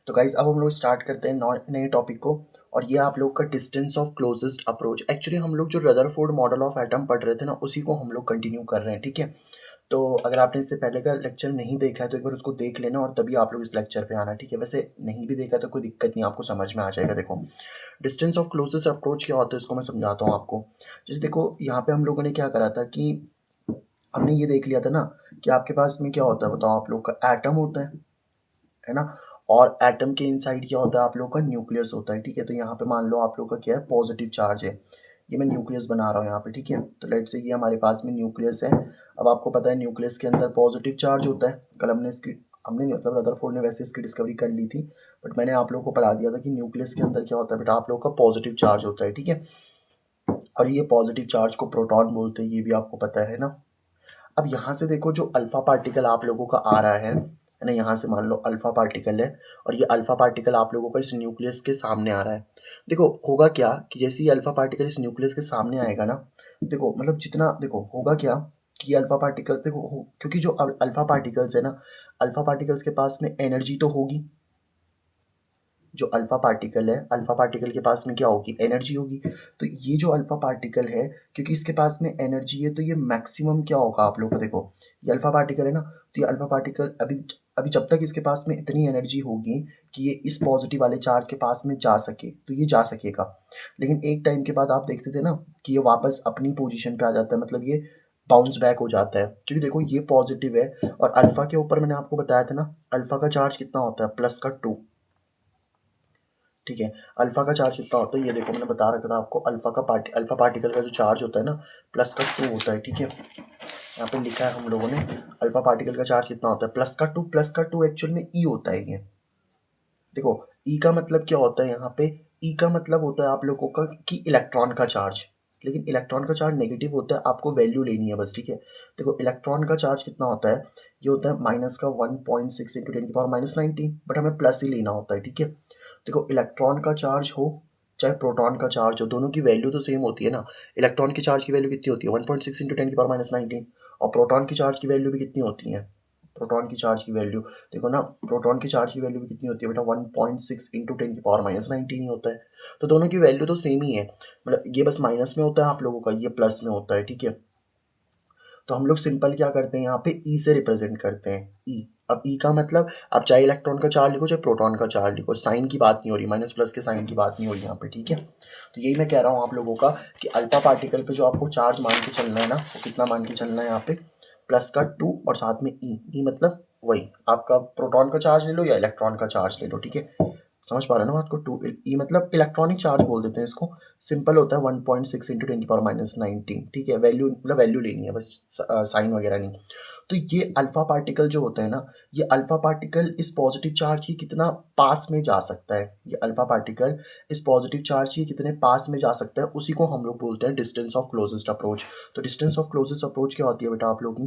तो गाइज अब हम लोग स्टार्ट करते हैं नए टॉपिक को। और ये आप लोग का distance of closest approach. Actually हम लोग जो रदरफोर्ड मॉडल ऑफ एटम पढ़ रहे थे ना, उसी को हम लोग कंटिन्यू कर रहे हैं। ठीक है, तो अगर आपने इससे पहले का लेक्चर नहीं देखा है तो एक बार उसको देख लेना और तभी आप लोग इस लेक्चर पे आना। ठीक है, वैसे नहीं भी देखा तो कोई दिक्कत नहीं, आपको समझ में आ जाएगा। देखो, डिस्टेंस ऑफ क्लोजेस्ट अप्रोच क्या होता है इसको मैं समझाता हूँ आपको। जैसे देखो, यहाँ पे हम लोगों ने क्या करा था कि हमने ये देख लिया था ना कि आपके पास में क्या होता है, बताओ। आप लोग का एटम होता है ना, और एटम के इनसाइड क्या होता है, आप लोग का न्यूक्लियस होता है। ठीक है, तो यहाँ पे मान लो आप लोग का क्या है, पॉजिटिव चार्ज है। ये मैं न्यूक्लियस बना रहा हूँ यहाँ पे। ठीक है, तो लेट से ये हमारे पास में न्यूक्लियस है। अब आपको पता है न्यूक्लियस के अंदर पॉजिटिव चार्ज होता है। कल हमने नहीं, मतलब रदरफोर्ड ने वैसे इसकी डिस्कवरी कर ली थी, बट मैंने आप लोगों को पढ़ा दिया था कि न्यूक्लियस के अंदर क्या होता है बेटा, आप लोग का पॉजिटिव चार्ज होता है। ठीक है, और ये पॉजिटिव चार्ज को प्रोटॉन बोलते हैं, ये भी आपको पता है ना। अब यहाँ से देखो, जो अल्फा पार्टिकल आप लोगों का आ रहा है ना, यहाँ से मान लो अल्फा पार्टिकल है, और ये अल्फा पार्टिकल आप लोगों का इस न्यूक्लियस के सामने आ रहा है। देखो होगा क्या कि जैसे ही अल्फा पार्टिकल इस न्यूक्लियस के सामने आएगा ना, देखो मतलब जितना, देखो होगा क्या कि अल्फा पार्टिकल, देखो क्योंकि जो अल्फा पार्टिकल्स है ना, अल्फा पार्टिकल्स के पास में एनर्जी तो होगी। जो अल्फा पार्टिकल है, अल्फा पार्टिकल के पास में क्या होगी, एनर्जी होगी। तो ये जो अल्फा पार्टिकल है, क्योंकि इसके पास में एनर्जी है, तो ये मैक्सिमम क्या होगा आप लोग को, देखो ये अल्फा पार्टिकल है ना, तो ये अल्फा पार्टिकल अभी अभी जब तक इसके पास में इतनी एनर्जी होगी कि ये इस पॉजिटिव वाले चार्ज के पास में जा सके, तो ये जा सकेगा। लेकिन एक टाइम के बाद आप देखते थे ना कि ये वापस अपनी पोजिशन पे आ जाता है, मतलब ये बाउंस बैक हो जाता है। क्योंकि देखो ये पॉजिटिव है, और अल्फा के ऊपर मैंने आपको बताया था ना, अल्फा का चार्ज कितना होता है, +2। ठीक है, अल्फा का चार्ज कितना होता है, ये देखो मैंने बता रखा था आपको। अल्फा पार्टिकल का जो चार्ज होता है ना, +2 होता है। ठीक है, यहाँ पे लिखा है हम लोगों ने, अल्फा पार्टिकल का चार्ज कितना होता है, +2 एक्चुअल में ई होता है ये। देखो, ई का मतलब क्या होता है यहाँ पे, ई का मतलब होता है आप लोगों का कि इलेक्ट्रॉन का चार्ज। लेकिन इलेक्ट्रॉन का चार्ज नेगेटिव होता है, आपको वैल्यू लेनी है बस। ठीक है, देखो इलेक्ट्रॉन का चार्ज कितना होता है, ये होता है -1.6 × 10⁻19, बट हमें प्लस ही लेना होता है। ठीक है, देखो इलेक्ट्रॉन का चार्ज हो चाहे प्रोटॉन का चार्ज हो, दोनों की वैल्यू तो सेम होती है ना। इलेक्ट्रॉन की चार्ज की वैल्यू कितनी होती है, 1.6 × 10⁻19, और प्रोटॉन की चार्ज की वैल्यू भी कितनी होती है, प्रोटॉन की चार्ज की वैल्यू, देखो ना, प्रोटॉन की चार्ज की वैल्यू भी कितनी होती है बेटा, 1.6 × 10⁻19 ही होता है। तो दोनों की वैल्यू तो सेम ही है, मतलब ये बस माइनस में होता है आप लोगों का, ये प्लस में होता है। ठीक है, तो हम लोग सिंपल क्या करते हैं यहाँ पे, ई से रिप्रेजेंट करते हैं, ई। अब ई का मतलब, आप चाहे इलेक्ट्रॉन का चार्ज लिखो चाहे प्रोटॉन का चार्ज लिखो, साइन की बात नहीं हो रही, माइनस प्लस के साइन की बात नहीं हो रही यहाँ पे। ठीक है, तो यही मैं कह रहा हूँ आप लोगों का कि अल्फा पार्टिकल पे जो आपको चार्ज मान के चलना है ना, वो कितना मान के चलना है यहाँ पे, +2 और साथ में ई। ई मतलब वही आपका प्रोटॉन का चार्ज ले लो या इलेक्ट्रॉन का चार्ज ले लो। ठीक है, समझ पा रहे हो ना बात को। टू ई मतलब इलेक्ट्रॉनिक चार्ज बोल देते हैं इसको, सिंपल होता है 1.6 × 10⁻19। ठीक है, वैल्यू मतलब वैल्यू लेनी है बस, साइन वगैरह नहीं। तो ये अल्फा पार्टिकल जो होता है ना, ये अल्फा पार्टिकल इस पॉजिटिव चार्ज की कितना पास में जा सकता है, ये अल्फा पार्टिकल इस पॉजिटिव चार्ज की कितने पास में जा सकता है, उसी को हम लोग बोलते हैं डिस्टेंस ऑफ क्लोजेस्ट अप्रोच। तो डिस्टेंस ऑफ क्लोजेस्ट अप्रोच क्या होती है बेटा आप लोग की,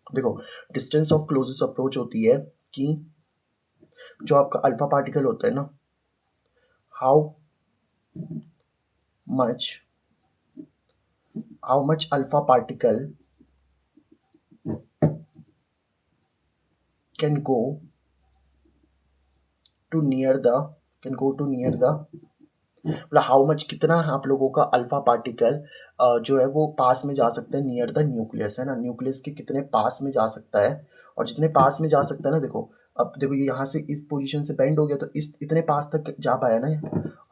देखो डिस्टेंस ऑफ क्लोजेस्ट अप्रोच होती है कि जो आपका अल्फा पार्टिकल होता है ना, how much alpha particle can go to near the मतलब हाउ मच कितना आप लोगों का अल्फा पार्टिकल जो है वो पास में जा सकता है नियर द न्यूक्लियस, है ना, न्यूक्लियस के कितने पास में जा सकता है। और जितने पास में जा सकता है ना, देखो अब देखो ये यहाँ से इस पोजीशन से बेंड हो गया, तो इस इतने पास तक जा पाया ना ये,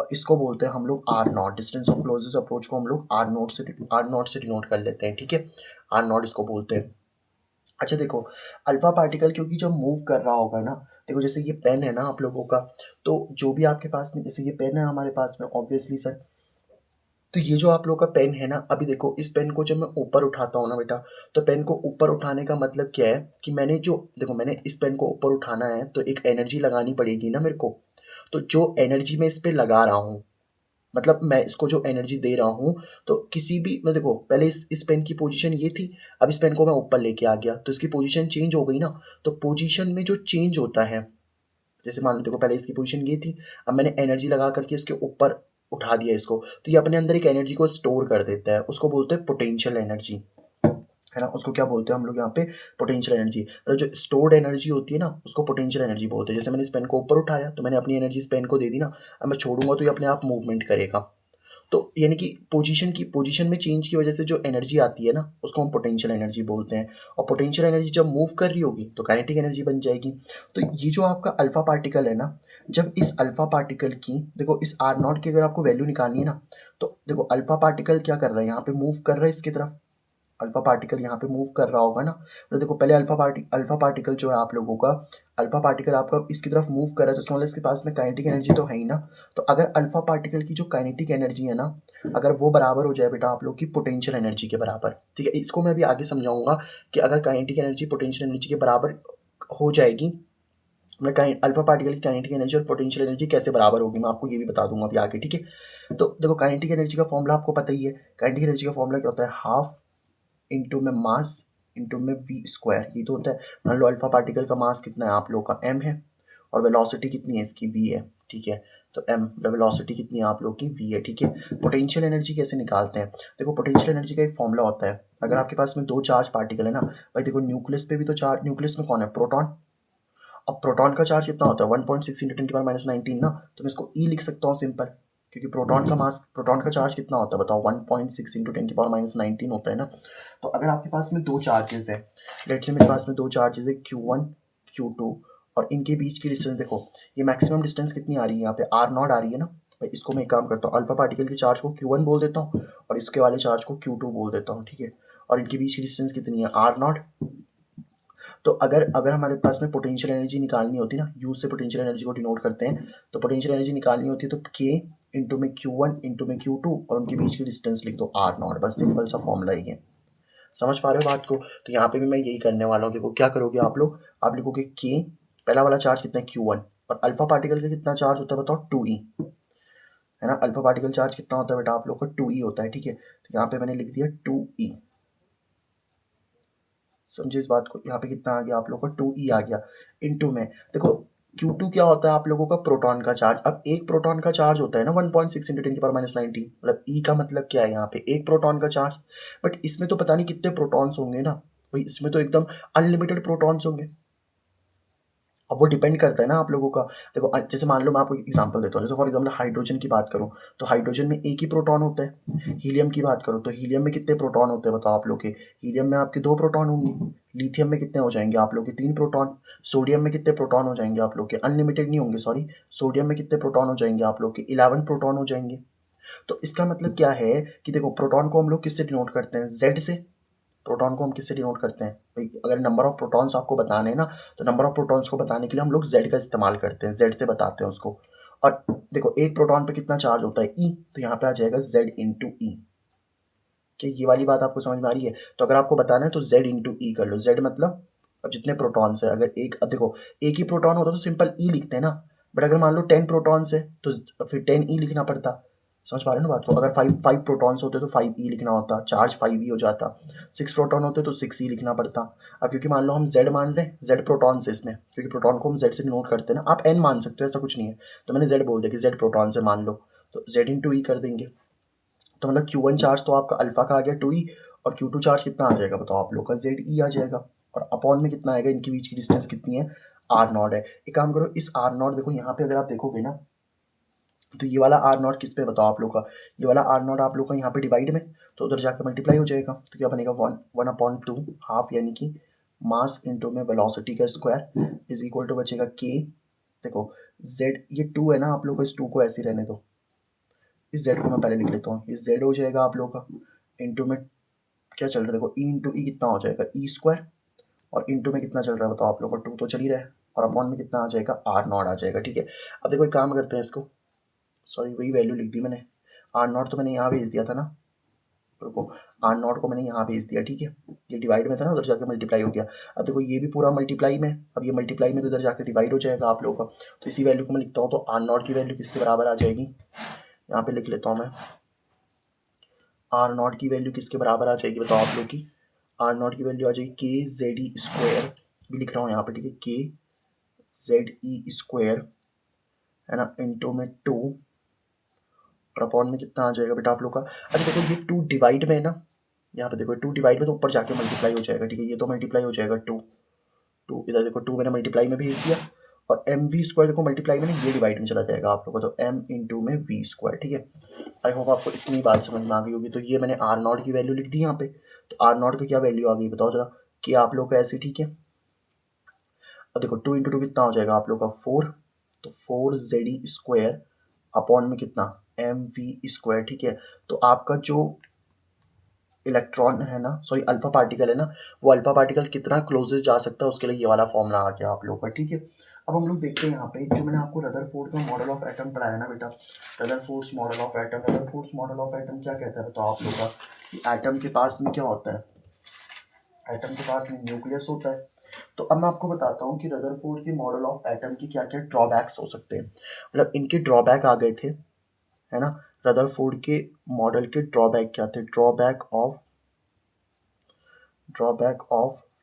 और इसको बोलते हैं हम लोग R0। Distance of closest approach को हम लोग R0 से डिनोट कर लेते हैं। ठीक है, R0 इसको बोलते हैं। अच्छा देखो, अल्फा पार्टिकल क्योंकि जब मूव कर रहा होगा ना, देखो जैसे ये पेन है ना आप लोगों का, तो जो भी आपके पास में, जैसे ये पेन है हमारे पास में ऑब्वियसली सर, तो ये जो आप लोग का पेन है ना, अभी देखो इस पेन को जब मैं ऊपर उठाता हूँ ना बेटा, तो पेन को ऊपर उठाने का मतलब क्या है कि मैंने जो, देखो मैंने इस पेन को ऊपर उठाना है तो एक एनर्जी लगानी पड़ेगी ना मेरे को। तो जो एनर्जी मैं इस पे लगा रहा हूँ, मतलब मैं इसको जो एनर्जी दे रहा हूँ, तो किसी भी, मैं देखो पहले इस पेन की पोजीशन ये थी, अब इस पेन को मैं ऊपर लेके आ गया तो इसकी पोजीशन चेंज हो गई ना। तो पोजीशन में जो चेंज होता है, जैसे मान लो देखो पहले इसकी पोजीशन ये थी, अब मैंने एनर्जी लगा करके इसके ऊपर उठा दिया इसको, तो ये अपने अंदर एक एनर्जी को स्टोर कर देता है, उसको बोलते हैं पोटेंशियल एनर्जी। है ना, उसको क्या बोलते हैं हम लोग यहाँ पे, पोटेंशियल एनर्जी। मतलब जो स्टोर्ड एनर्जी होती है ना, उसको पोटेंशियल एनर्जी बोलते हैं। जैसे मैंने इस पेन को ऊपर उठाया तो मैंने अपनी एनर्जी इस पेन को दे दी ना, अब मैं छोड़ूंगा तो ये अपने आप मूवमेंट करेगा। तो यानी कि पोजीशन में चेंज की वजह से जो एनर्जी आती है ना, उसको हम पोटेंशियल एनर्जी बोलते हैं। और पोटेंशियल एनर्जी जब मूव कर रही होगी तो काइनेटिक एनर्जी बन जाएगी। तो ये जो आपका अल्फा पार्टिकल है ना, जब इस अल्फा पार्टिकल की, देखो इस आर नॉट की अगर आपको वैल्यू निकालनी है ना, तो देखो अल्फा पार्टिकल क्या कर रहा है, यहाँ पे मूव कर रहा है इसकी तरफ। अल्फा पार्टिकल यहाँ पे मूव कर रहा होगा ना, तो देखो पहले अल्फा पार्टिकल जो है आप लोगों का, अल्फा पार्टिकल आपका इसकी तरफ मूव कर रहा है, तो इसका मतलब इसके पास में काइनेटिक एनर्जी तो है ही ना। तो अगर अल्फा पार्टिकल की जो काइनेटिक एनर्जी है ना, अगर वो बराबर हो जाए बेटा आप लोग की पोटेंशियल एनर्जी के बराबर, ठीक है, इसको मैं अभी आगे समझाऊंगा कि अगर काइनेटिक एनर्जी पोटेंशियल एनर्जी के बराबर हो जाएगी, मैं अल्फा पार्टिकल की काइनेटिक एनर्जी और पोटेंशियल एनर्जी कैसे बराबर होगी, मैं आपको ये भी बता दूंगा अभी आगे, ठीक है। तो देखो काइनेटिक एनर्जी का फॉर्मूला आपको पता ही है। काइनेटिक एनर्जी का फॉर्मूला क्या होता है, हाफ इंटू में मास इंटू में वी स्क्वायर, ये तो होता है। मान लो अल्फा पार्टिकल का मास कितना है आप लोग का, एम है, और वेलोसिटी कितनी है इसकी, वी है, ठीक है। तो एम, वेलोसिटी कितनी है आप लोग की, वी है, ठीक है। पोटेंशियल एनर्जी कैसे निकालते हैं, देखो पोटेंशियल एनर्जी का एक फॉर्मूला होता है। अगर आपके पास में दो चार्ज पार्टिकल है ना, भाई देखो न्यूक्लियस पे भी तो चार्ज, न्यूक्लियस में कौन है, प्रोटॉन। अब प्रोटॉन का चार्ज कितना होता है, 1.6 इंटू टेन की पावर माइनस 19 ना, तो मैं इसको ई लिख सकता हूँ सिंपल, क्योंकि प्रोटॉन का चार्ज कितना होता है बताओ, 1.6 इंटू टेन की पावर माइनस 19 होता है ना। तो अगर आपके पास में दो चार्जेस है, लेट से मेरे पास में दो चार्जेस है Q1 Q2, और इनके बीच की डिस्टेंस देखो, ये मैक्सिमम डिस्टेंस कितनी आ रही है यहाँ पे, आर नॉट आ रही है ना। भाई इसको मैं एक काम करता हूँ, अल्फा पार्टिकल के चार्ज को Q1 बोल देता हूँ और इसके वाले चार्ज को Q2 बोल देता हूँ, ठीक है। और इनके बीच की डिस्टेंस कितनी है, आर नॉट। तो अगर अगर हमारे पास में पोटेंशियल एनर्जी निकालनी होती ना, यू से पोटेंशियल एनर्जी को डिनोट करते हैं, तो पोटेंशियल एनर्जी निकालनी होती है तो के इंटू में Q1 इंटू में Q2 और उनके बीच की डिस्टेंस लिख दो आर नॉट, बस सिंपल सा फॉर्मूला ही है। समझ पा रहे हो बात को। तो यहाँ पे भी मैं यही करने वाला हूँ। देखो क्या करोगे आप लोग, आप लिखोगे के, पहला वाला चार्ज कितना है Q1, और अल्फा पार्टिकल का कितना चार्ज होता है बताओ, 2e, है ना। अल्फा पार्टिकल चार्ज कितना होता है बेटा आप लोग का, 2e होता है, ठीक है। तो यहाँ पे मैंने लिख दिया 2e, समझे इस बात को। यहाँ पे कितना आ गया आप लोगों का, 2e आ गया। इनटू में देखो Q2 क्या होता है आप लोगों का, प्रोटॉन का चार्ज। अब एक प्रोटॉन का चार्ज होता है ना 1.6 इंटू टेन की पावर माइनस 19, मतलब ई का मतलब क्या है यहाँ पे, एक प्रोटॉन का चार्ज। बट इसमें तो पता नहीं कितने प्रोटॉन्स होंगे ना भाई, इसमें तो एकदम अनलिमिटेड प्रोटॉन्स होंगे। अब वो डिपेंड करता है ना आप लोगों का। देखो जैसे मान लो मैं आपको एक एग्जांपल देता हूँ, जैसे फॉर एग्जांपल हाइड्रोजन की बात करूँ, तो हाइड्रोजन में एक ही प्रोटॉन होता है। हीलियम की बात करूँ तो हीलियम में कितने प्रोटॉन होते हैं बताओ आप लोग के, हीलियम में आपके दो प्रोटॉन होंगे। लिथियम में कितने हो जाएंगे आप लोग के, तीन प्रोटॉन। सोडियम में कितने प्रोटॉन हो जाएंगे आप लोग के, अनलिमिटेड नहीं होंगे सॉरी, सोडियम में कितने प्रोटॉन हो जाएंगे आप लोग के, 11 प्रोटॉन हो जाएंगे। तो इसका मतलब क्या है कि देखो प्रोटॉन को हम लोग किससे डिनोट करते हैं, जेड से। प्रोटॉन को हम किससे डिनोट करते हैं भाई, अगर नंबर ऑफ प्रोटॉन्स आपको बताने हैं ना, तो नंबर ऑफ प्रोटॉन्स को बताने के लिए हम लोग जेड का इस्तेमाल करते हैं, जेड से बताते हैं उसको। और देखो एक प्रोटॉन पे कितना चार्ज होता है, ई, तो यहाँ पे आ जाएगा जेड इंटू ई। क्या ये वाली बात आपको समझ में आ रही है। तो अगर आपको बताना है तो जेड इंटू ई कर लो, जेड मतलब अब जितने प्रोटॉन्स है, अगर एक, अब देखो एक ही प्रोटॉन होता तो सिंपल ई लिखते हैं ना, बट अगर मान लो 10 प्रोटॉन्स है तो फिर 10 ई लिखना पड़ता। समझ पा रहे हो ना बात को। अगर फाइव फाइव प्रोटॉन्स होते तो 5 ई लिखना होता, चार्ज 5 ई हो जाता। 6 प्रोटॉन होते तो 6 ई लिखना पड़ता। अब क्योंकि मान लो हम जेड मान रहे हैं, जेड प्रोटॉन्स है इसमें, क्योंकि प्रोटॉन को हम जेड से डिनोट करते हैं ना, आप एन मान सकते हो ऐसा कुछ नहीं है। तो मैंने जेड बोल दिया कि जेड प्रोटॉन से मान लो, तो जेड इंटू ई कर देंगे। तो मतलब Q1 चार्ज तो आपका अल्फा का आ गया 2e, और Q2 चार्ज कितना आ जाएगा बताओ आप लोग का, जेड ई आ जाएगा। और अपॉन में कितना आएगा, इनके बीच की डिस्टेंस कितनी है, आर नॉट है। एक काम करो, इस आर नॉट देखो यहाँ पे अगर आप देखोगे ना, तो ये वाला आर नॉट किस पे बताओ आप लोग का, ये वाला आर नॉट आप लोग का यहाँ पे डिवाइड में, तो उधर जाकर मल्टीप्लाई हो जाएगा। तो क्या बनेगा, 1/2 हाफ, यानी कि मास इंटू में वेलोसिटी का स्क्वायर इज इक्वल टू बचेगा के। देखो जेड, ये 2 है ना आप लोग को, इस 2 को ऐसे ही रहने दो, इस जेड को मैं पहले लिख लेता हूँ, इस जेड हो जाएगा आप लोग का, इंटू में क्या चल रहा है देखो, ई इंटू ई कितना हो जाएगा, ई स्क्वायर, और इंटू में कितना चल रहा है बताओ आप लोग का, 2 तो चल ही रहा है, और अपॉन में कितना आ जाएगा, आर नॉट आ जाएगा, ठीक है। अब देखो एक काम करते हैं इसको, सॉरी वही वैल्यू लिख दी मैंने, आर नॉट तो मैंने यहाँ भेज दिया था ना, रुको, आर नॉट को मैंने यहाँ भेज दिया, ठीक है। ये डिवाइड में था ना, उधर जाकर मल्टीप्लाई हो गया। अब देखो ये भी पूरा मल्टीप्लाई में, अब ये मल्टीप्लाई में तो उधर जाकर डिवाइड हो जाएगा आप लोगों का। तो इसी वैल्यू को मैं लिखता हूँ, तो आर नॉट की वैल्यू किसके बराबर आ जाएगी, यहाँ पे लिख लेता हूँ मैं, आर नॉट की वैल्यू किसके बराबर आ जाएगी बताओ आप लोग की, आर नॉट की वैल्यू आ जाएगी के जेड ई स्क्वायर, भी लिख रहा हूँ यहाँ पे, ठीक है, के जेड ई स्क्वायर, है ना, इंटू में 2, और अपॉन में कितना आ जाएगा बेटा आप लोग का। अच्छा देखो ये 2 डिवाइड में है ना, यहाँ पे देखो 2 डिवाइड में तो ऊपर जाके मल्टीप्लाई हो जाएगा, ठीक है, ये तो मल्टीप्लाई हो जाएगा 2, इधर देखो 2 मैंने मल्टीप्लाई में भेज दिया, और एम वी स्क्वायर देखो मल्टीप्लाई में ये डिवाइड में चला जाएगा आप लोगों को, तो एम इंटू में वी स्क्वायर, ठीक है। आई होप आपको इतनी बात समझ में आ गई होगी। तो ये मैंने आर नॉट की वैल्यू लिख दी यहाँ पे, तो आर नॉट की क्या वैल्यू आ गई बताओ जरा कि आप लोग का ऐसे, ठीक है। अब देखो 2 इंटू 2 कितना हो जाएगा आप लोग का 4, तो 4 जेड स्क्वायर अपॉन में कितना एम वी स्क्वायर, ठीक है। तो आपका जो इलेक्ट्रॉन है ना, सॉरी अल्फा पार्टिकल है ना, वो अल्फा पार्टिकल कितना क्लोजेस्ट जा सकता है उसके लिए ये वाला फॉर्मूला आ गया आप लोग का, ठीक है। अब हम लोग देखते हैं यहाँ पे जो मैंने आपको रदरफोर्ड का मॉडल ऑफ एटम पढ़ाया ना बेटा, Rutherford's model of atom, Rutherford's model of atom क्या कहता है बताओ आप लोग का कि एटम के पास में क्या होता है, एटम के पास में न्यूक्लियस होता है। तो अब मैं आपको बताता हूँ कि रदरफोर्ड के मॉडल ऑफ एटम की क्या क्या ड्रॉबैक्स हो सकते हैं, मतलब इनके ड्रॉबैक आ गए थे, है ना। रदरफोर्ड के मॉडल के ड्रॉबैक क्या थे, drawback of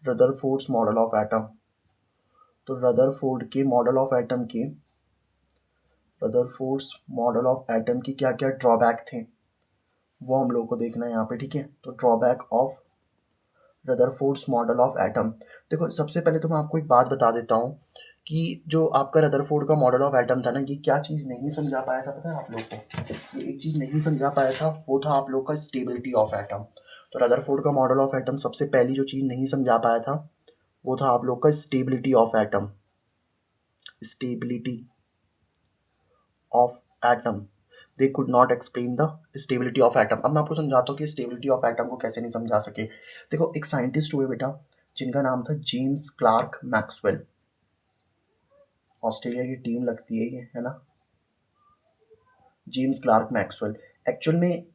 Rutherford's model of atom. तो रदरफोर्ड्स मॉडल ऑफ एटम की क्या क्या ड्रॉबैक थे वो हम लोग को देखना है यहाँ पे, ठीक है। तो drawback of Rutherford's model of atom, देखो सबसे पहले तो मैं आपको एक बात बता देता हूँ कि जो आपका रदरफोर्ड का मॉडल ऑफ एटम था ना, ये क्या चीज़ नहीं समझा पाया था पता है आप लोग को, ये एक चीज़ नहीं समझा पाया था, वो था आप लोग का स्टेबिलिटी ऑफ एटम। तो रदरफोर्ड का मॉडल ऑफ एटम सबसे पहली जो चीज़ नहीं समझा पाया था वो था आप लोग का stability of atom, stability of atom. They could not explain the stability of atom. अब मैं आपको समझाता हूँ कि स्टेबिलिटी ऑफ एटम को कैसे नहीं समझा सके। देखो एक साइंटिस्ट हुए बेटा जिनका नाम था जेम्स क्लार्क मैक्सवेल, ऑस्ट्रेलिया की टीम लगती है ये, है ना, जेम्स क्लार्क मैक्सवेल। एक्चुअल में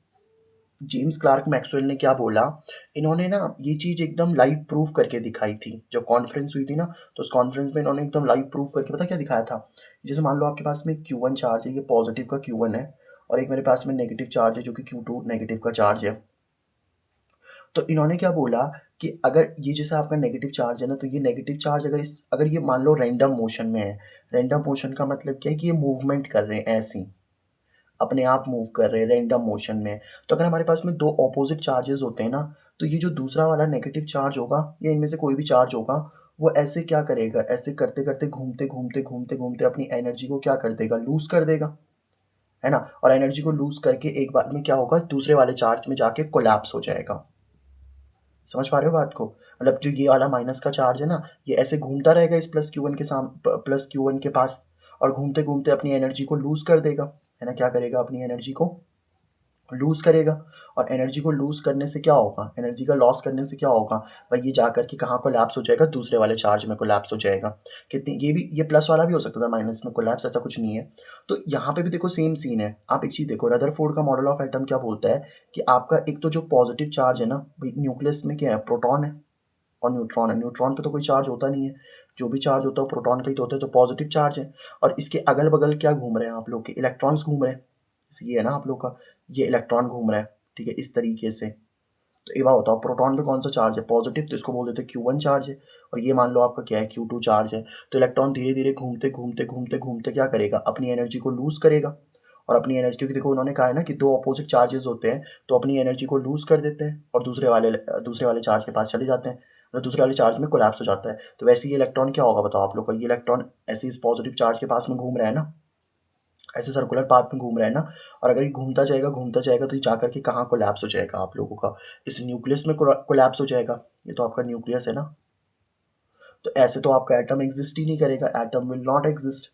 जेम्स क्लार्क मैक्सवेल ने क्या बोला, इन्होंने ना ये चीज़ एकदम लाइव प्रूफ करके दिखाई थी जब कॉन्फ्रेंस हुई थी ना, तो उस कॉन्फ्रेंस में इन्होंने एकदम लाइव प्रूफ करके पता क्या दिखाया था, जैसे मान लो आपके पास में Q1 चार्ज है, ये पॉजिटिव का Q1 है, और एक मेरे पास में नेगेटिव चार्ज है जो कि Q2 नेगेटिव का चार्ज है। तो इन्होंने क्या बोला कि अगर ये जैसे आपका नेगेटिव चार्ज है ना, तो ये नेगेटिव चार्ज अगर ये मान लो रैंडम मोशन में है, रैंडम मोशन का मतलब क्या है कि ये मूवमेंट कर रहे हैं ऐसे ही, अपने आप मूव कर रहे हैं रैंडम मोशन में। तो अगर हमारे पास में दो ऑपोजिट चार्जेस होते हैं ना, तो ये जो दूसरा वाला नेगेटिव चार्ज होगा या इनमें से कोई भी चार्ज होगा, वो ऐसे क्या करेगा, ऐसे करते करते घूमते घूमते घूमते घूमते अपनी एनर्जी को क्या कर देगा, लूज कर देगा, है ना। और एनर्जी को लूज करके एक बार में क्या होगा, दूसरे वाले चार्ज में जाके कोलैप्स हो जाएगा। समझ पा रहे हो बात को, मतलब जो ये वाला माइनस का चार्ज है ना, ये ऐसे घूमता रहेगा इस प्लस क्यू वन के पास, और घूमते घूमते अपनी एनर्जी को लूज कर देगा, है ना, क्या करेगा, अपनी एनर्जी को लूज़ करेगा। और एनर्जी को लूज़ करने से क्या होगा, एनर्जी का लॉस करने से क्या होगा भाई, ये जा कर के कहाँ कोलैप्स हो जाएगा, दूसरे वाले चार्ज में कोलैप्स हो जाएगा। कितनी ये भी, ये प्लस वाला भी हो सकता था माइनस में कोलैप्स, ऐसा कुछ नहीं है। तो यहाँ पे भी देखो सेम सीन है। आप एक चीज़ देखो, रदरफोर्ड का मॉडल ऑफ एटम क्या बोलता है कि आपका एक तो जो पॉजिटिव चार्ज है ना भाई, न्यूक्लियस में क्या है, प्रोटॉन है और न्यूट्रॉन है। न्यूट्रॉन पे तो कोई चार्ज होता नहीं है, जो भी चार्ज होता है प्रोटॉन का ही तो होता है, तो पॉजिटिव चार्ज है। और इसके अगल बगल क्या घूम रहे हैं आप लोग के, इलेक्ट्रॉन्स घूम रहे हैं, जैसे ये है ना आप लोग का, ये इलेक्ट्रॉन घूम रहा है, ठीक है, इस तरीके से। तो एक बात बताओ, प्रोटॉन पे कौन सा चार्ज है, पॉजिटिव, तो इसको बोल देते हैं Q1 चार्ज है, और ये मान लो आपका क्या है, Q2 चार्ज है। तो इलेक्ट्रॉन धीरे धीरे घूमते घूमते घूमते घूमते क्या करेगा, अपनी एनर्जी को लूज़ करेगा। और अपनी एनर्जी, क्योंकि देखो उन्होंने कहा है ना कि दो अपोजिट चार्जेस होते हैं, तो अपनी एनर्जी को लूज़ कर देते हैं और दूसरे वाले चार्ज के पास चले जाते हैं, मतलब दूसरे वाले चार्ज में कोलैप्स हो जाता है। तो वैसे ये इलेक्ट्रॉन क्या होगा बताओ आप लोग का, ये इलेक्ट्रॉन ऐसे इस पॉजिटिव चार्ज के पास में घूम रहा है ना, ऐसे सर्कुलर पाथ में घूम रहा है ना, और अगर ये घूमता जाएगा तो ये जाकर के कहाँ कोलैप्स हो जाएगा आप लोगों का, इस न्यूक्लियस में कोलैप्स हो जाएगा। ये तो आपका न्यूक्लियस है ना, तो ऐसे तो आपका एटम एग्जिस्ट ही नहीं करेगा, atom will not exist,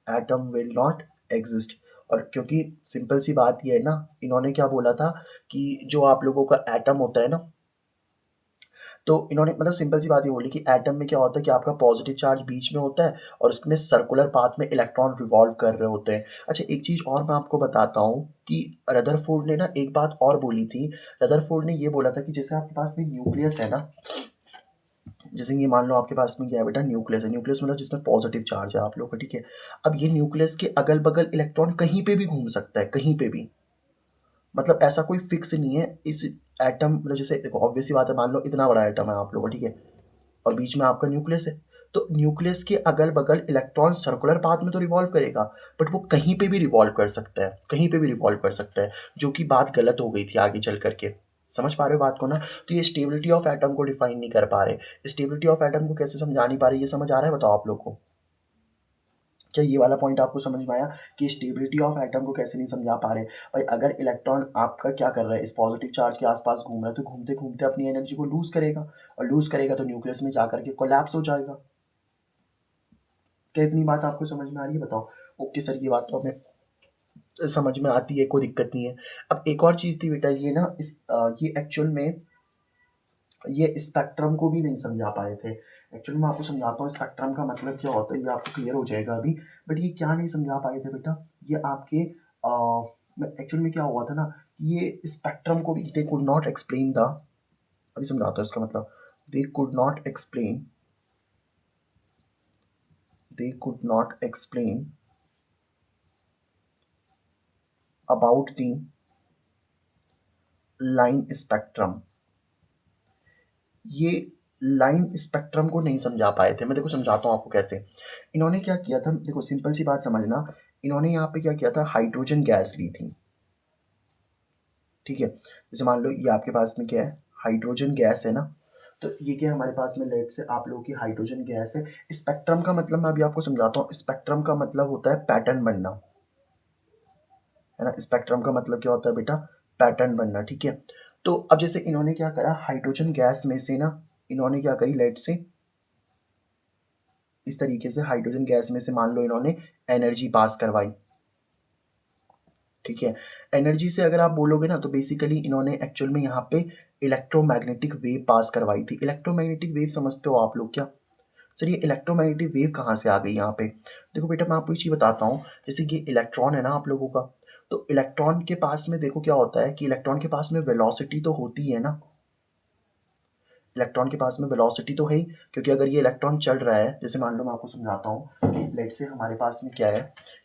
atom will not exist. और क्योंकि सिंपल सी बात ये है ना, इन्होंने क्या बोला था कि जो आप लोगों का एटम होता है ना, तो इन्होंने मतलब सिंपल सी बात ये बोली कि एटम में क्या होता है कि आपका पॉजिटिव चार्ज बीच में होता है और उसमें सर्कुलर पाथ में इलेक्ट्रॉन रिवॉल्व कर रहे होते हैं। अच्छा एक चीज़ और मैं आपको बताता हूँ कि रदरफोर्ड ने ना एक बात और बोली थी। रदरफोर्ड ने ये बोला था कि जैसे आपके पास में न्यूक्लियस है ना, जैसे ये मान लो आपके पास में क्या है बेटा, न्यूक्लियस है, न्यूक्लियस मतलब जिसमें पॉजिटिव चार्ज है आप लोग का, ठीक है। अब ये न्यूक्लियस के अगल बगल इलेक्ट्रॉन कहीं पे भी घूम सकता है, कहीं पे भी, मतलब ऐसा कोई फिक्स नहीं है इस एटम, मतलब जैसे देखो ऑब्वियस सी बात है, मान लो इतना बड़ा एटम है आप लोगों का, ठीक है, और बीच में आपका न्यूक्लियस है, तो न्यूक्लियस के अगल बगल इलेक्ट्रॉन सर्कुलर पाथ में तो रिवॉल्व करेगा, बट वो कहीं पे भी रिवॉल्व कर सकता है, कहीं पे भी रिवॉल्व कर सकता है, जो कि बात गलत हो गई थी आगे चल करके। समझ पा रहे हो बात को ना? तो ये स्टेबिलिटी ऑफ एटम को डिफाइन नहीं कर पा रहे। स्टेबिलिटी ऑफ एटम को कैसे समझा नहीं पा रहे, ये समझ आ रहा है बताओ आप लोग को? क्या ये वाला पॉइंट आपको समझ में आया कि स्टेबिलिटी ऑफ एटम को कैसे नहीं समझा पा रहे? भाई अगर इलेक्ट्रॉन आपका क्या कर रहा है, इस पॉजिटिव चार्ज के आसपास घूम रहा है, तो घूमते घूमते अपनी एनर्जी को लूज करेगा, और लूज करेगा तो न्यूक्लियस में जाकर के कोलैप्स हो जाएगा। क्या इतनी बात आपको समझ में आ रही है बताओ? ओके सर, ये बात तो हमें समझ में आती है, कोई दिक्कत नहीं है। अब एक और चीज़ थी बेटा, ये ना ये एक्चुअल में ये स्पेक्ट्रम को भी नहीं समझा पाए थे। एक्चुअली मैं आपको समझाता हूँ स्पेक्ट्रम का मतलब क्या होता है, ये आपको क्लियर हो जाएगा अभी। बट ये क्या नहीं समझा पाए थे बेटा, ये आपके एक्चुअल में क्या हुआ था ना, ये स्पेक्ट्रम को भी they could not explain the, अभी समझाता हूँ इसका मतलब। They could not explain, they could not explain about the line spectrum. ये लाइन स्पेक्ट्रम को नहीं समझा पाए थे। मैं देखो समझाता हूँ आपको कैसे। इन्होंने क्या किया था, देखो सिंपल सी बात समझना। इन्होंने यहाँ पे क्या किया था, हाइड्रोजन गैस ली थी, ठीक है। जैसे मान लो ये आपके पास में क्या है, हाइड्रोजन गैस है ना, तो ये क्या है हमारे पास में, लेट से आप लोगों की हाइड्रोजन गैस है। स्पेक्ट्रम का मतलब मैं अभी आपको समझाता हूँ। स्पेक्ट्रम का मतलब होता है पैटर्न बनना, है ना। स्पेक्ट्रम का मतलब क्या होता है बेटा, पैटर्न बनना, ठीक है। तो अब जैसे इन्होंने क्या करा, हाइड्रोजन गैस में से ना इन्होंने क्या करी, लेट से इस तरीके से हाइड्रोजन गैस में से मान लो इन्होंने एनर्जी पास करवाई, ठीक है। एनर्जी से अगर आप बोलोगे ना, तो बेसिकली इन्होंने एक्चुअल में यहाँ पे इलेक्ट्रोमैग्नेटिक वेव पास करवाई थी। इलेक्ट्रोमैग्नेटिक वेव समझते हो आप लोग क्या? सर ये इलेक्ट्रोमैग्नेटिक वेव कहाँ से आ गई यहाँ पे? देखो बेटा मैं आपको एक चीज़ बताता हूँ। जैसे कि इलेक्ट्रॉन है ना आप लोगों का, तो इलेक्ट्रॉन के पास में देखो क्या होता है कि इलेक्ट्रॉन के पास में वेलोसिटी तो होती है ना। इलेक्ट्रॉन के पास में वेलोसिटी तो है ही, क्योंकि अगर ये इलेक्ट्रॉन चल रहा है, जैसे मान लो मैं आपको समझाता हूँ कि लेट से हमारे पास में क्या है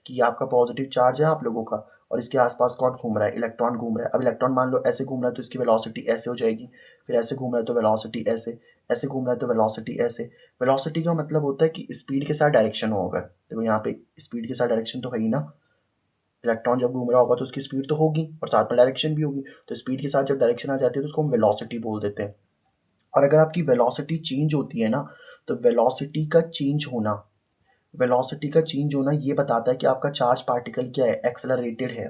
कि ये आपका पॉजिटिव चार्ज है आप लोगों का, और इसके आसपास कौन घूम रहा है, इलेक्ट्रॉन घूम रहा है। अब इलेक्ट्रॉन मान लो ऐसे घूम रहा है तो इसकी वेलोसिटी ऐसे हो जाएगी, फिर ऐसे घूम रहा है तो वेलोसिटी ऐसे, ऐसे घूम रहा है तो वेलोसिटी ऐसे। वेलोसिटी का मतलब होता है कि स्पीड के साथ डायरेक्शन हो। अगर देखो यहाँ पे स्पीड के साथ डायरेक्शन तो है ही ना, इलेक्ट्रॉन जब घूम रहा होगा तो उसकी स्पीड तो होगी और साथ में डायरेक्शन भी होगी। तो स्पीड के साथ जब डायरेक्शन आ जाती है तो उसको हम वेलोसिटी बोल देते हैं। और अगर आपकी वेलोसिटी चेंज होती है ना, तो वेलोसिटी का चेंज होना ये बताता है कि आपका चार्ज पार्टिकल क्या है, एक्सेलरेटेड है।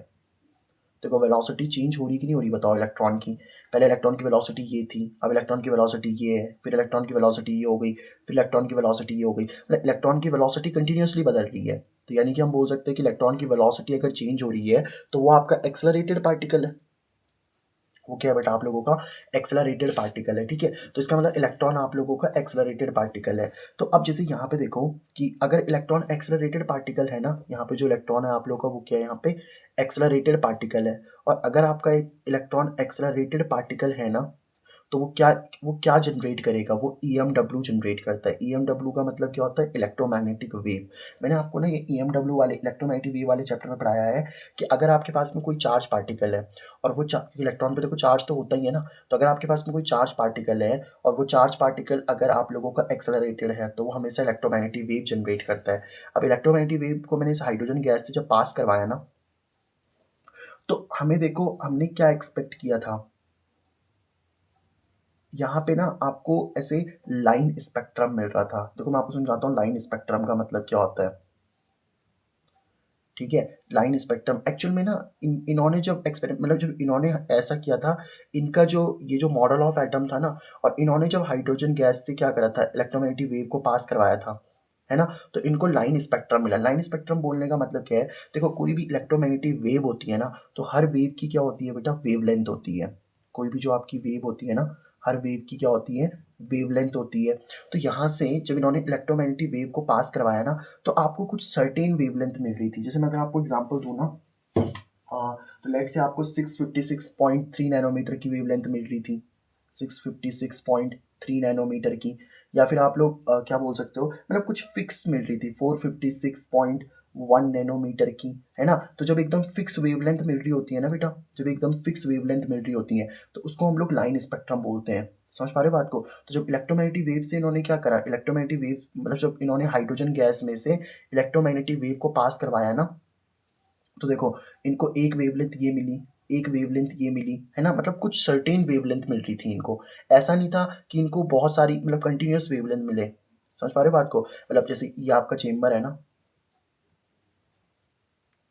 देखो वेलोसिटी चेंज हो रही कि नहीं हो रही बताओ इलेक्ट्रॉन की। पहले इलेक्ट्रॉन की वेलोसिटी ये थी, अब इलेक्ट्रॉन की वेलोसिटी ये है, फिर इलेक्ट्रॉन की वेलोसिटी ये हो गई, फिर इलेक्ट्रॉन की वेलोसिटी ये हो गई। मतलब इलेक्ट्रॉन की वेलोसिटी कंटिन्यूअसली बदल रही है। तो यानी कि हम बोल सकते हैं कि इलेक्ट्रॉन की वेलोसिटी अगर चेंज हो रही है तो वो आपका एक्सेलरेटेड पार्टिकल है। वो क्या है बेटा आप लोगों का, एक्सेलरेटेड पार्टिकल है, ठीक है। तो इसका मतलब इलेक्ट्रॉन आप लोगों का एक्सेलरेटेड पार्टिकल है। तो अब जैसे यहाँ पे देखो कि अगर इलेक्ट्रॉन एक्सेलरेटेड पार्टिकल है ना, यहाँ पे जो इलेक्ट्रॉन है आप लोगों का वो क्या है, यहाँ पे एक्सेलरेटेड पार्टिकल है। और अगर आपका एक इलेक्ट्रॉन एक्सेलरेटेड पार्टिकल है ना, तो वो क्या जनरेट करेगा, वो ईएमडब्ल्यू जनरेट करता है। ईएमडब्ल्यू का मतलब क्या होता है, इलेक्ट्रोमैग्नेटिक वेव। मैंने आपको ना ये ईएमडब्ल्यू वाले इलेक्ट्रोमैग्नेटिक वेव वाले चैप्टर में पढ़ाया है कि अगर आपके पास में कोई चार्ज पार्टिकल है, और वो इलेक्ट्रॉन पे देखो चार्ज तो होता ही है ना, तो अगर आपके पास में कोई चार्ज पार्टिकल है और वो चार्ज पार्टिकल अगर आप लोगों का एक्सेलरेटेड है, तो वो हमेशा इलेक्ट्रोमैग्नेटिक वेव जनरेट करता है। अब इलेक्ट्रोमैग्नेटिक वेव को मैंने इस हाइड्रोजन गैस से जब पास करवाया ना, तो हमें देखो हमने क्या एक्सपेक्ट किया था, यहाँ पे ना आपको ऐसे लाइन स्पेक्ट्रम मिल रहा था। देखो मैं आपको समझाता हूँ लाइन स्पेक्ट्रम का मतलब क्या होता है, ठीक है। लाइन स्पेक्ट्रम एक्चुअल में ना इन्होंने जब एक्सपेरिमेंट मतलब जब इन्होंने ऐसा किया था, इनका जो ये जो मॉडल ऑफ एटम था ना, और इन्होंने जब हाइड्रोजन गैस से क्या करा था, इलेक्ट्रोमैग्नेटिक वेव को पास करवाया था, है ना। तो इनको लाइन स्पेक्ट्रम मिला। लाइन स्पेक्ट्रम बोलने का मतलब क्या है, देखो कोई भी इलेक्ट्रोमैग्नेटिक वेव होती है ना, तो हर वेव की क्या होती है बेटा, वेवलेंथ होती है। कोई भी जो आपकी वेव होती है ना, हर वेव की क्या होती है, वेवलेंथ होती है। तो यहाँ से जब इन्होंने इलेक्ट्रोमैग्नेटिक वेव को पास करवाया ना, तो आपको कुछ सर्टेन वेवलेंथ मिल रही थी। जैसे मैं अगर आपको एग्जांपल दूँ ना, तो लेट से आपको 656.3 नैनोमीटर की वेवलेंथ मिल रही थी, 656.3 नैनोमीटर की। या फिर आप लोग क्या बोल सकते हो, मतलब कुछ फिक्स मिल रही थी 456.1 नैनोमीटर की, है ना। तो जब एकदम फिक्स वेवलेंथ मिल रही होती है ना बेटा, जब एकदम फिक्स वेवलेंथ मिल रही होती है, तो उसको हम लोग लाइन स्पेक्ट्रम बोलते हैं। समझ पा रहे हो बात को? तो जब इलेक्ट्रोमैग्नेटिक वेव से इन्होंने क्या करा, इलेक्ट्रोमैग्नेटिक वेव मतलब जब इन्होंने हाइड्रोजन गैस में से इलेक्ट्रोमैग्नेटिक वेव को पास करवाया ना, तो देखो इनको एक वेवलेंथ ये मिली, एक वेवलेंथ ये मिली, है ना? मतलब कुछ सर्टेन वेवलेंथ मिल रही थी इनको। ऐसा नहीं था कि इनको बहुत सारी मतलब कंटीन्यूअस वेवलेंथ मिले। समझ पा रहे हो बात को? मतलब जैसे ये आपका चेंबर है ना,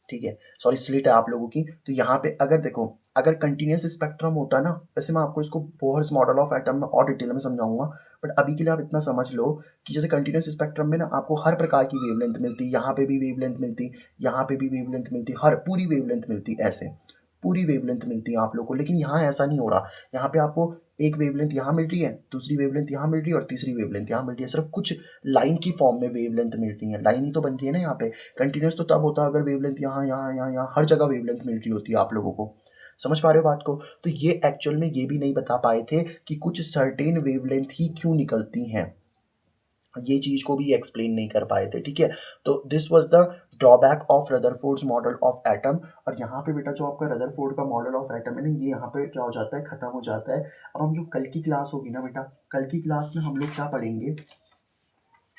ठीक है, सॉरी स्लिट है आप लोगों की, तो यहाँ पे अगर देखो, अगर कंटीन्यूअस स्पेक्ट्रम होता ना, वैसे मैं आपको इसको बोहर्स मॉडल ऑफ एटम में और डिटेल में समझाऊंगा, बट अभी के लिए आप इतना समझ लो कि जैसे कंटीन्यूअस स्पेक्ट्रम में ना आपको हर प्रकार की वेवलेंथ मिलती, यहाँ पे भी वेवलेंथ मिलती, यहाँ पे भी वेवलेंथ मिलती, हर पूरी वेवलेंथ मिलती, ऐसे पूरी वेवलेंथ मिलती है आप लोग को। लेकिन यहाँ ऐसा नहीं हो रहा, यहाँ पे आपको एक वेवलेंथ यहाँ मिल रही है, दूसरी वेवलेंथ यहाँ मिल रही है और तीसरी वेवलेंथ यहाँ मिल रही है, सिर्फ कुछ लाइन की फॉर्म में वेवलेंथ मिल रही है, लाइन ही तो बन रही है ना यहाँ पे। कंटिन्यूस तो तब होता है अगर वेवलेंथ यहाँ यहाँ यहाँ यहाँ हर जगह वेवलेंथ मिल रही होती है आप लोगों को। समझ पा रहे हो बात को? तो ये एक्चुअल में ये भी नहीं बता पाए थे कि कुछ सर्टेन वेवलेंथ ही क्यों निकलती हैं, ये चीज़ को भी एक्सप्लेन नहीं कर पाए थे, ठीक है? तो this was the drawback of Rutherford's model of atom. और यहाँ पे बेटा जो आपका रदरफोर्ड का मॉडल ऑफ एटम है ना, ये यहाँ पे क्या हो जाता है, खत्म हो जाता है। अब हम जो कल की क्लास होगी ना बेटा, कल की क्लास में हम लोग क्या पढ़ेंगे,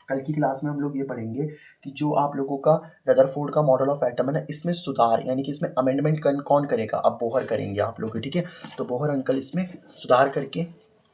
कल की क्लास में हम लोग ये पढ़ेंगे कि जो आप लोगों का रदरफोर्ड का मॉडल ऑफ एटम है ना, इसमें सुधार यानी कि इसमें अमेंडमेंट कौन करेगा, अब बोहर करेंगे आप लोग, ठीक है? तो बोहर अंकल इसमें सुधार करके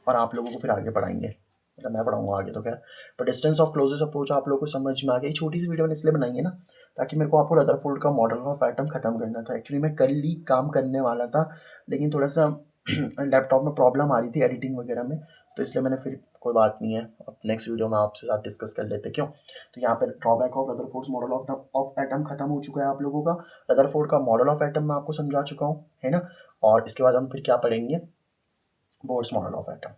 और आप लोगों को फिर आगे पढ़ाएंगे, मतलब मैं पढ़ाऊंगा आगे तो खैर। पर डिस्टेंस ऑफ क्लोजेस्ट अप्रोच आप लोगों को समझ में आ गई। छोटी सी वीडियो मैंने इसलिए बनाई है ना, ताकि मेरे को आपको रदरफोर्ड का मॉडल ऑफ एटम खत्म करना था। एक्चुअली मैं कल ही काम करने वाला था, लेकिन थोड़ा सा लैपटॉप में प्रॉब्लम आ रही थी एडिटिंग वगैरह में, तो इसलिए मैंने फिर कोई बात नहीं है, अब नेक्स्ट वीडियो में आपसे साथ डिस्कस कर लेते, क्यों? तो यहाँ पे drawback of Rutherford's model of atom खत्म हो चुका है आप लोगों का। रदरफोर्ड का मॉडल ऑफ एटम मैं आपको समझा चुका हूँ, है ना? और इसके बाद हम फिर क्या पढ़ेंगे, बोर्ड्स मॉडल ऑफ एटम।